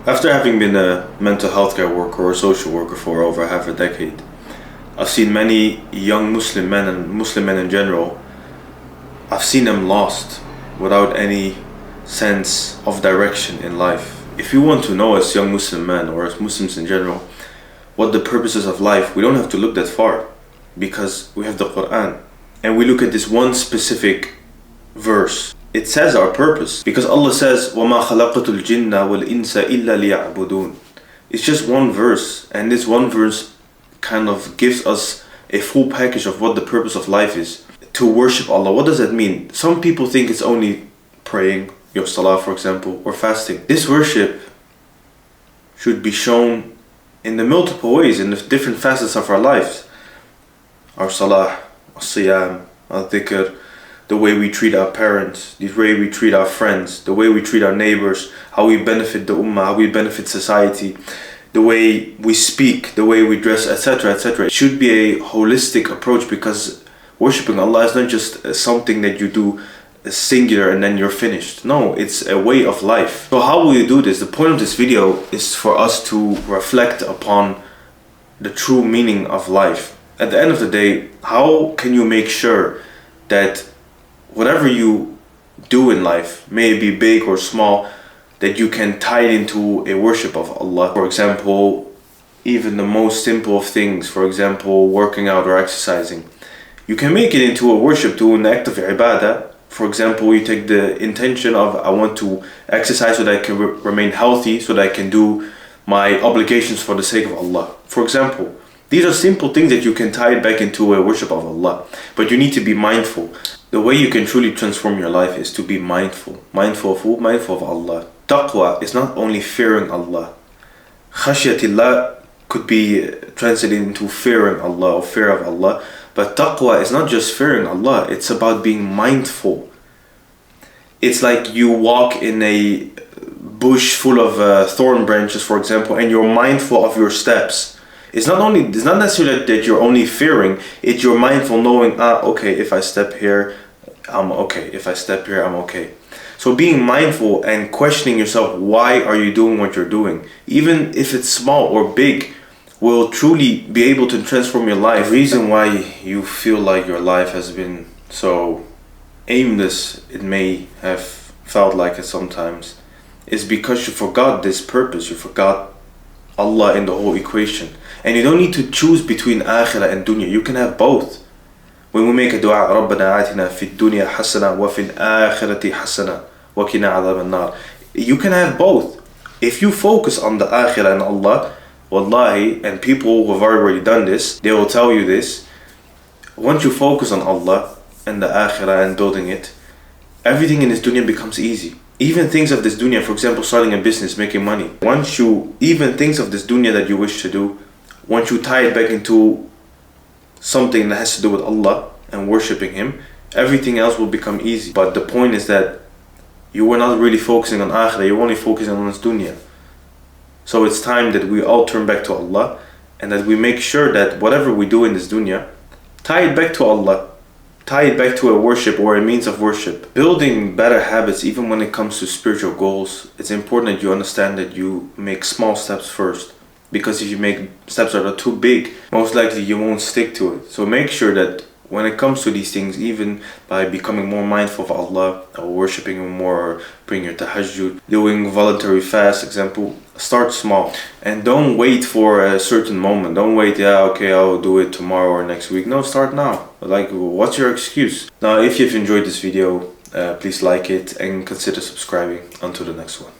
After having been a mental health care worker or a social worker for over half a decade, I've seen many young Muslim men and Muslim men in general. I've seen them lost without any sense of direction in life. If you want to know, as young Muslim men or as Muslims in general, what the purpose is of life, we don't have to look that far, because we have the Quran and we look at this one specific verse. It says our purpose, because Allah says وَمَا خَلَقْتُ الْجِنَّ وَالْإِنسَ إِلَّا لِيَعْبُدُونَ. It's just one verse, and this one verse kind of gives us a full package of what the purpose of life is. To worship Allah. What does that mean? Some people think it's only praying, your salah for example, or fasting. This worship should be shown in the multiple ways, in the different facets of our lives. Our salah, our siyam, our dhikr, the way we treat our parents, the way we treat our friends, the way we treat our neighbors, how we benefit the ummah, how we benefit society, the way we speak, the way we dress, etc., etc. It should be a holistic approach, because worshipping Allah is not just something that you do singular and then you're finished. No, it's a way of life. So how will you do this? The point of this video is for us to reflect upon the true meaning of life. At the end of the day, how can you make sure that whatever you do in life, may it be big or small, that you can tie it into a worship of Allah? For example, even the most simple of things, for example, working out or exercising, you can make it into a worship, to an act of ibadah. For example, you take the intention of, I want to exercise so that I can remain healthy, so that I can do my obligations for the sake of Allah. For example, these are simple things that you can tie it back into a worship of Allah. But you need to be mindful. The way you can truly transform your life is to be mindful. Mindful of who? Mindful of Allah. Taqwa is not only fearing Allah. Khashyatillah could be translated into fearing Allah or fear of Allah. But taqwa is not just fearing Allah, it's about being mindful. It's like you walk in a bush full of thorn branches, for example, and you're mindful of your steps. It's not necessarily that you're only fearing, it's you're mindful knowing, okay, if I step here, I'm okay. If I step here, I'm okay. So being mindful and questioning yourself, why are you doing what you're doing? Even if it's small or big, will truly be able to transform your life. The reason why you feel like your life has been so aimless, it may have felt like it sometimes, is because you forgot this purpose. You forgot Allah in the whole equation. And you don't need to choose between akhirah and dunya. You can have both. When we make a dua, رَبَّنَا آتِنَا فِي الدُّنْيَا حَسَنًا وَفِي الْآخِرَةِ حَسَنًا وَقِنَا عَذَابَ النَّارِ. You can have both. If you focus on the akhirah and Allah, wallahi, and people who have already done this, they will tell you this. Once you focus on Allah and the akhirah and building it, everything in this dunya becomes easy. Even things of this dunya, for example, starting a business, making money. Even things of this dunya that you wish to do, once you tie it back into something that has to do with Allah and worshipping Him, everything else will become easy. But the point is that you were not really focusing on akhirah, you're only focusing on this dunya. So it's time that we all turn back to Allah, and that we make sure that whatever we do in this dunya, tie it back to Allah, tie it back to a worship or a means of worship. Building better habits, even when it comes to spiritual goals, it's important that you understand that you make small steps first. Because if you make steps that are too big, most likely you won't stick to it. So make sure that when it comes to these things, even by becoming more mindful of Allah, or worshipping Him more, or bring your tahajjud, doing voluntary fast, example, start small. And don't wait for a certain moment. Don't wait, okay, I'll do it tomorrow or next week. No, start now. Like, what's your excuse? Now, if you've enjoyed this video, please like it and consider subscribing. Until the next one.